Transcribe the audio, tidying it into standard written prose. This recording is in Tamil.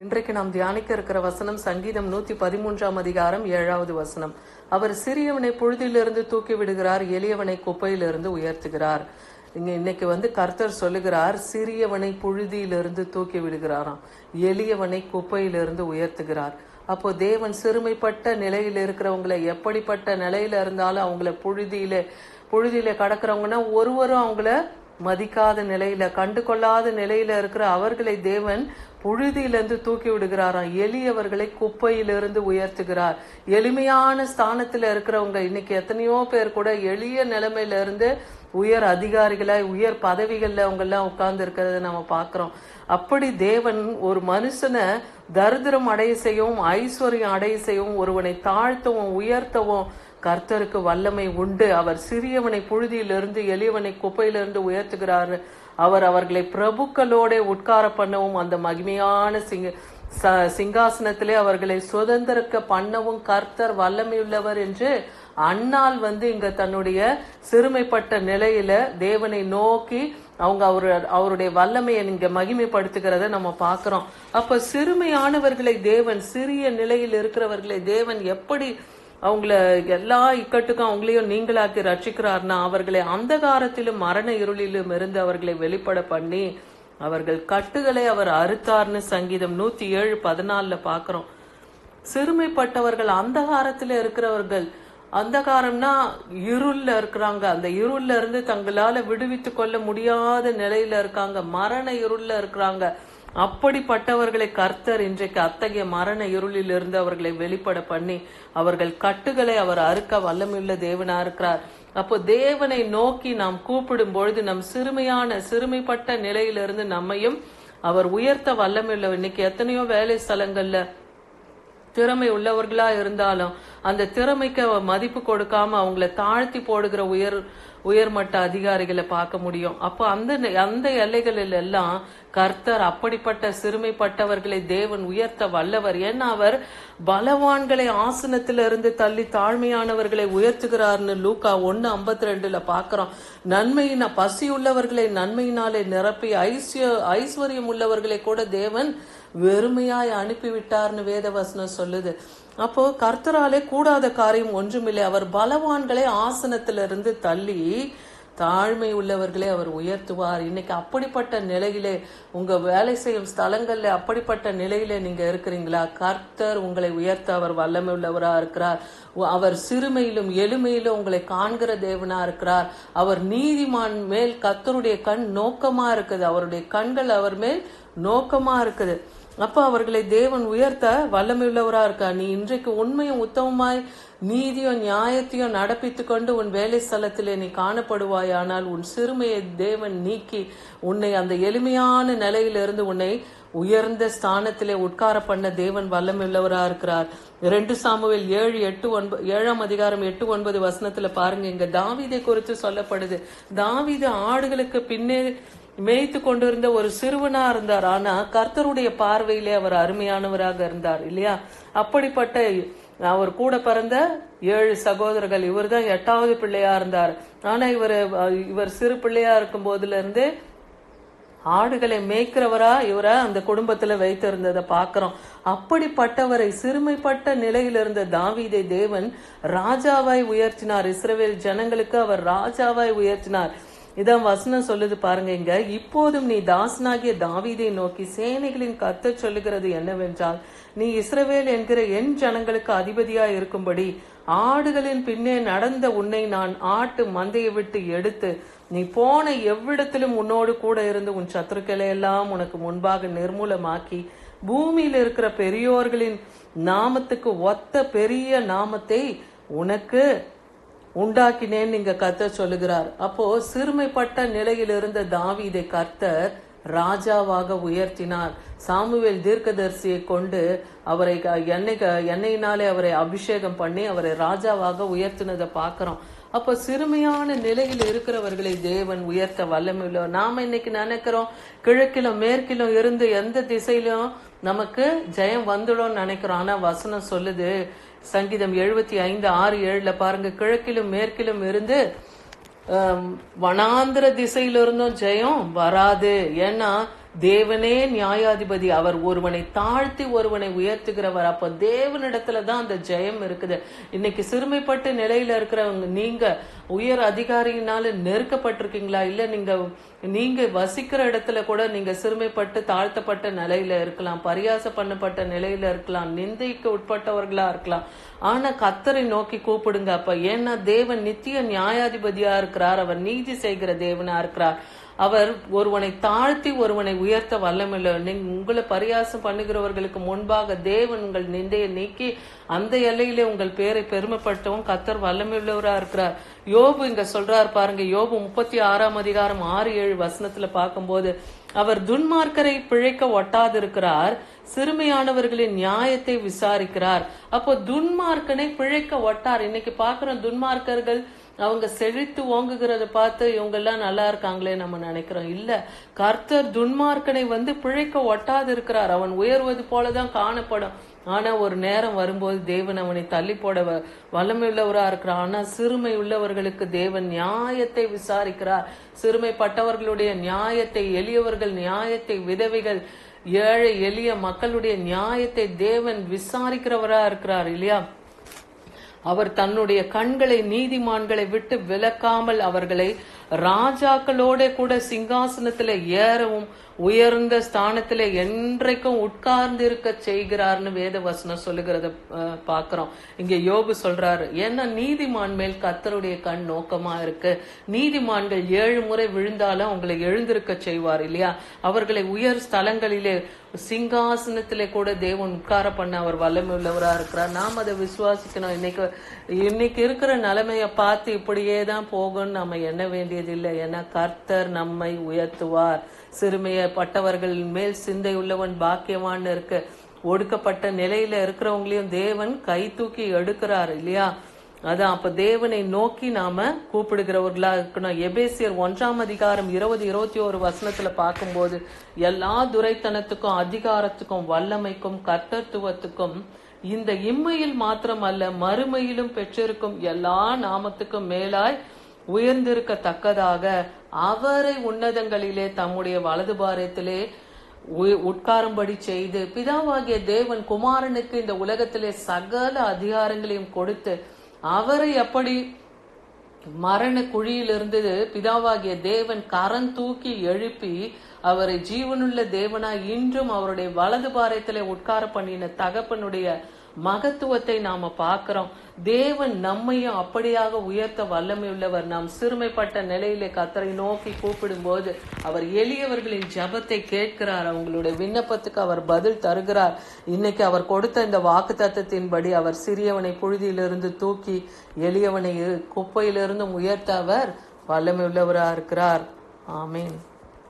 இன்றைக்கு நாம் தியானிக்க இருக்கிற வசனம் சங்கீதம் 113 அதிகாரம் 7வது வசனம். அவர் சிறியவனை புழுதியிலிருந்து தூக்கி விடுகிறார், எளியவனை குப்பையிலிருந்து உயர்த்துகிறார். இன்னைக்கு கர்த்தர் சொல்லுகிறார், சிறியவனை புழுதியிலிருந்து தூக்கி விடுகிறாராம், எளியவனை குப்பையிலிருந்து உயர்த்துகிறார். அப்போ தேவன் சிறுமைப்பட்ட நிலையில இருக்கிறவங்களை, எப்படிப்பட்ட நிலையில இருந்தாலும் அவங்கள புழுதியில கடக்கிறவங்கன்னா ஒருவரும் அவங்கள மதிக்காத நிலையில, கண்டு கொள்ளாத நிலையில இருக்கிற அவர்களை தேவன் புழுதியிலிருந்து தூக்கி விடுகிறாராம், எளியவர்களை குப்பையிலிருந்து உயர்த்துகிறார். எளிமையான ஸ்தானத்துல இருக்கிறவங்க, இன்னைக்கு எத்தனையோ பேர் கூட எளிய நிலைமையில இருந்து உயர் அதிகாரிகளாய் உயர் பதவிகள்ல அவங்க எல்லாம் உட்கார்ந்து இருக்கிறத நம்ம பாக்குறோம். அப்படி தேவன் ஒரு மனுஷனை தரித்திரம் அடைய செய்யவும் ஐஸ்வர்யம் அடைய செய்யவும், ஒருவனை தாழ்த்தவும் உயர்த்தவும் கர்த்தருக்கு வல்லமை உண்டு. அவர் சிறியவனை புழுதியிலிருந்து எளியவனை குப்பையிலிருந்து உயர்த்துகிறார். அவர் அவர்களை பிரபுக்களோட உட்கார பண்ணவும், அந்த மகிமையான சிங்காசனத்திலே அவர்களை சுதந்திரக்க பண்ணவும் கர்த்தர் வல்லமையுள்ளவர் என்று அன்னாள் இங்க தன்னுடைய சிறுமைப்பட்ட நிலையில தேவனை நோக்கி அவங்க அவருடைய வல்லமையை இங்க மகிமைப்படுத்துகிறத நம்ம பாக்குறோம். அப்ப சிறுமையானவர்களை தேவன், சிறிய நிலையில் இருக்கிறவர்களை தேவன் எப்படி அவங்கள எல்லா இக்கட்டுக்கும் அவங்களையும் நீங்களாக்கி ரட்சிக்கிறார்னா, அவர்களை அந்தகாரத்திலும் மரண இருளிலும் இருந்து அவர்களை வெளிப்பட பண்ணி அவர்கள் கட்டுகளை அவர் அறுத்தார்னு சங்கீதம் 107:14 பாக்குறோம். சிறுமைப்பட்டவர்கள் அந்தகாரத்துல இருக்கிறவர்கள், அந்தகாரம்னா இருள்ல இருக்கிறாங்க, அந்த இருள்ல இருந்து தங்களால விடுவித்து கொள்ள முடியாத நிலையில இருக்காங்க, மரண இருள்ல இருக்கிறாங்க. அப்படிப்பட்டவர்களை கர்த்தர் இன்றைக்கு அத்தகைய மரண இருளில் இருந்து அவர்களை வெளிப்பட பண்ணி அவர்கள் கட்டுகளை அவர் அறுக்க வல்லமையுள்ள தேவனா இருக்கிறார். அப்போ தேவனை நோக்கி நாம் கூப்பிடும் பொழுது நம் சிறுமைப்பட்ட நிலையிலிருந்து நம்மையும் அவர் உயர்த்த வல்லமையுள்ள. இன்னைக்கு எத்தனையோ வேலை ஸ்தலங்கள்ல திறமை உள்ளவர்களா இருந்தாலும் அந்த திறமைக்கு மதிப்பு கொடுக்காம அவங்கள தாழ்த்தி போடுகிற உயர்மட்ட அதிகாரிகளை பார்க்க முடியும். அப்போ அந்த எல்லைகளில் எல்லாம் கர்த்தர் அப்படிப்பட்ட சிறுமைப்பட்டவர்களை தேவன் உயர்த்த வல்லவர். ஏன்னா அவர் பலவான்களை ஆசனத்திலிருந்து தள்ளி தாழ்மையானவர்களை உயர்த்துகிறார்னு லூக்கா 1:52 பாக்குறோம். பசி உள்ளவர்களை நன்மையினாலே நிரப்பி ஐஸ்வர்யம் உள்ளவர்களை கூட தேவன் வெறுமையாய் அனுப்பிவிட்டார்னு வேதவசனம் சொல்லுது. அப்போ கர்த்தராலே கூடாத காரியம் ஒன்றுமில்லை. அவர் பலவான்களை ஆசனத்திலிருந்து தள்ளி தாழ்மை உள்ளவர்களை அவர் உயர்த்துவார். இன்னைக்கு அப்படிப்பட்ட நிலையிலே உங்க வேலை செய்யும் ஸ்தலங்கள்ல அப்படிப்பட்ட நிலையில நீங்க இருக்கிறீங்களா? கர்த்தர் உங்களை உயர்த்த அவர் வல்லமை உள்ளவரா இருக்கிறார். அவர் சிறுமையிலும் எளிமையிலும் உங்களை காண்கிற தேவனா இருக்கிறார். அவர் நீதிமான் மேல் கர்த்தருடைய கண் நோக்கமா இருக்குது, அவருடைய கண்கள் அவர் மேல் நோக்கமா இருக்குது. அப்ப அவர்களை தேவன் உயர்த்த வல்லமையுள்ளவரா இருக்கா. நீ இன்றைக்கு உண்மையும் உத்தமமாய் நீதியும் நியாயத்தையும் நடப்பித்து கொண்டு உன் வேலை ஸ்தலத்திலே நீ காணப்படுவாயானால் உன் சிறுமையை தேவன் நீக்கி உன்னை அந்த எளிமையான நிலையிலிருந்து உன்னை உயர்ந்த ஸ்தானத்திலே உட்கார பண்ண தேவன் வல்லமையுள்ளவரா இருக்கிறார். 2 சாமுவேல் 7:8 அதிகாரம் 8-9 வசனத்துல பாருங்க, இங்க தாவீதை குறித்து சொல்லப்படுது. தாவீது ஆடுகளுக்கு பின்னே மேய்த்து கொண்டிருந்த ஒரு சிறுவனா இருந்தார். ஆனா கர்த்தருடைய பார்வையிலே அவர் அருமையானவராக இருந்தார் இல்லையா? அப்படிப்பட்ட அவர் கூட பிறந்த 7 சகோதரர்கள், இவர் தான் 8வது பிள்ளையா இருந்தார். ஆனா இவர் சிறு பிள்ளையா இருக்கும் போதுல இருந்து ஆடுகளை மேய்க்கிறவரா இவரை அந்த குடும்பத்துல வைத்திருந்ததை பாக்குறோம். அப்படிப்பட்டவரை, சிறுமைப்பட்ட நிலையில இருந்த தாவீதை தேவன் ராஜாவாய் உயர்த்தினார். இஸ்ரவேல் ஜனங்களுக்கு அவர் ராஜாவாய் உயர்த்தினார். இதான் வசனம் சொல்லுது பாருங்க இங்க. இப்போதும் நீ தாசனாகிய தாவீதை நோக்கி சேனைகளின் கர்த்தர் சொல்லுகிறது என்னவென்றால், நீ இஸ்ரவேல் என்கிற என் ஜனங்களுக்கு அதிபதியாய் இருக்கும்படி ஆடுகளின் பின்னே நடந்த உன்னை நான் ஆட்டு மந்தையை விட்டு எடுத்து நீ போன எவ்விடத்திலும் உன்னோடு கூட இருந்து உன் சத்துருக்களை எல்லாம் உனக்கு முன்பாக நிர்மூலமாக்கி பூமியில் இருக்கிற பெரியோர்களின் நாமத்துக்கு ஒத்த பெரிய நாமத்தை உனக்கு உண்டாக்கினேன் இங்க கர்த்தர் சொல்லுகிறார். அப்போ சிறுமைப்பட்ட நிலையில் இருந்த தாவீதை கர்த்தர் ராஜாவாக உயர்த்தினார். சாமுவேல் தீர்க்கதரிசியை கொண்டு அவரை எண்ணெயினாலே அவரை அபிஷேகம் பண்ணி அவரை ராஜாவாக உயர்த்தினதை பாக்கிறோம். அப்ப சிறுமையான நிலையில் இருக்கிறவர்களை தேவன் உயர்த்த வல்லமையுள்ளவர். நாம இன்னைக்கு நினைக்கிறோம் கிழக்கிலும் மேற்கிலும் இருந்து எந்த திசையிலும் நமக்கு ஜெயம் வந்துடும் நினைக்கிறோம். ஆனா வசனம் சொல்லுது சங்கீதம் 75:6-7 பாருங்க, கிழக்கிலும் மேற்கிலும் இருந்து வனாந்திர திசையிலிருந்தும் ஜெயம் வராது. ஏன்னா தேவனே நியாயாதிபதி. அவர் ஒருவனை தாழ்த்தி ஒருவனை உயர்த்துகிறவர். அப்ப தேவனிடத்துலதான் அந்த ஜெயம் இருக்குது. இன்னைக்கு சிறுமைப்பட்ட நிலையில இருக்கிறவங்க, நீங்க உயர் அதிகாரியினால நெருக்கப்பட்டிருக்கீங்களா? இல்ல நீங்க வசிக்கிற இடத்துல கூட நீங்க சிறுமைப்பட்டு தாழ்த்தப்பட்ட நிலையில இருக்கலாம், பரியாசம் பண்ணப்பட்ட நிலையில இருக்கலாம், நிந்தைக்கு உட்பட்டவர்களா இருக்கலாம். ஆனா கர்த்தரை நோக்கி கூப்பிடுங்க. அப்ப ஏன்னா தேவன் நித்திய நியாயாதிபதியா இருக்கிறார். அவர் நீதி செய்கிற தேவனா இருக்கிறார். அவர் ஒருவனை தாழ்த்தி ஒருவனை உயர்த்த வல்லமில்லை. உங்களை பரியாசம் பண்ணுகிறவர்களுக்கு முன்பாக தேவன் உங்கள் நிந்தையை நீக்கி அந்த எல்லையிலே உங்கள் பேரை பெருமைப்பட்டவும் கர்த்தர் வல்லமையுள்ளவரா இருக்கிறார். யோபு இங்க சொல்றார் பாருங்க. யோபு 36 அதிகாரம் 6-7 வசனத்துல பார்க்கும்போது, அவர் துன்மார்க்கரை பிழைக்க ஒட்டாதிருக்கிறார், சிறுமையானவர்களின் நியாயத்தை விசாரிக்கிறார். அப்போ துன்மார்க்கனை பிழைக்க ஒட்டார். இன்னைக்கு பாக்குறோம், துன்மார்க்கர்கள் அவங்க செழித்து ஓங்குகிறத பார்த்து இவங்க எல்லாம் நல்லா இருக்காங்களே நம்ம நினைக்கிறோம். இல்ல, கர்த்தர் துன்மார்க்கனை பிழைக்க ஒட்டாது இருக்கிறார். அவன் உயர்வது போலதான் காணப்படும். ஆனா ஒரு நேரம் வரும்போது தேவன் அவனை தள்ளி போட வல்லமையுள்ளவரா இருக்கிறார். ஆனா சிறுமை உள்ளவர்களுக்கு தேவன் நியாயத்தை விசாரிக்கிறார். சிறுமைப்பட்டவர்களுடைய நியாயத்தை, எளியவர்கள் நியாயத்தை, விதவைகள், ஏழை எளிய மக்களுடைய நியாயத்தை தேவன் விசாரிக்கிறவரா இருக்கிறார் இல்லையா? அவர் தன்னுடைய கண்களை நீதிமான்களை விட்டு விலக்காமல் அவர்களை ராஜாக்களோட கூட சிங்காசனத்துல ஏறவும் உயர்ந்த ஸ்தானத்துல என்றைக்கும் உட்கார்ந்து இருக்க செய்கிறார்னு வேத வசனம் சொல்லுகிறத பாக்குறோம். இங்க யோபு சொல்றாரு, ஏன்னா நீதிமான் மேல் கர்த்தருடைய கண் நோக்கமா இருக்கு. நீதிமான்கள் 7 முறை விழுந்தாலும் அவங்களை எழுந்திருக்க செய்வார் இல்லையா? அவர்களை உயர் ஸ்தலங்களிலே சிங்காசனத்திலே கூட தேவன் உட்கார பண்ண அவர் வல்லமை உள்ளவரா இருக்கிறார். நாம் அதை விசுவாசிக்கணும். இன்னைக்கு இருக்கிற நிலைமைய பார்த்து இப்படியே தான் போகும்னு நம்ம எண்ண வேண்டியதில்லை. ஏன்னா கர்த்தர் நம்மை உயர்த்துவார். சிறுமையப்பட்டவர்கள் மேல் சிந்தை உள்ளவன் பாக்கியவான்னு இருக்கு. ஒடுக்கப்பட்ட நிலையில இருக்கிறவங்களையும் தேவன் கை தூக்கி எடுக்கிறார் இல்லையா? அதான் அப்ப தேவனை நோக்கி நாம கூப்பிடுகிறவர்களா இருக்கணும். எபேசியர் 1 அதிகாரம் 20-21 வசனத்துல பார்க்கும்போது, எல்லா துரைத்தனத்துக்கும் அதிகாரத்துக்கும் வல்லமைக்கும் கர்த்தத்துவத்துக்கும் இந்த இம்மையில் மாத்திரம் அல்ல மறுமையிலும் பெற்றிருக்கும் எல்லா நாமத்துக்கும் மேலாய் உயர்ந்திருக்கத்தக்கதாக அவரை உன்னதங்களிலே தம்முடைய வலது பாரத்திலே உட்காரும்படி செய்து, பிதாவாகிய தேவன் குமாரனுக்கு இந்த உலகத்திலே சகல அதிகாரங்களையும் கொடுத்து, அவரை எப்படி மரண குழியிலிருந்து பிதாவாகிய தேவன் கரம் தூக்கி எழுப்பி அவரை ஜீவனுள்ள தேவனாய் இன்றும் அவருடைய வலது பாரத்திலே உட்கார பண்ணின தகப்பனுடைய மகத்துவத்தை நாம பார்க்கிறோம். தேவன் நம்மையும் அப்படியாக உயர்த்த வல்லமை உள்ளவர். நாம் சிறுமைப்பட்ட நிலையிலே கர்த்தரை நோக்கி கூப்பிடும் போது அவர் எளியவர்களின் ஜெபத்தை கேட்கிறார். அவங்களுடைய விண்ணப்பத்துக்கு அவர் பதில் தருகிறார். இன்னைக்கு அவர் கொடுத்த இந்த வாக்கு தத்தத்தின்படி அவர் சிறியவனை புழுதியிலிருந்து தூக்கி எளியவனை குப்பையிலிருந்து உயர்த்த அவர் வல்லமை உள்ளவரா இருக்கிறார். ஆமீன்.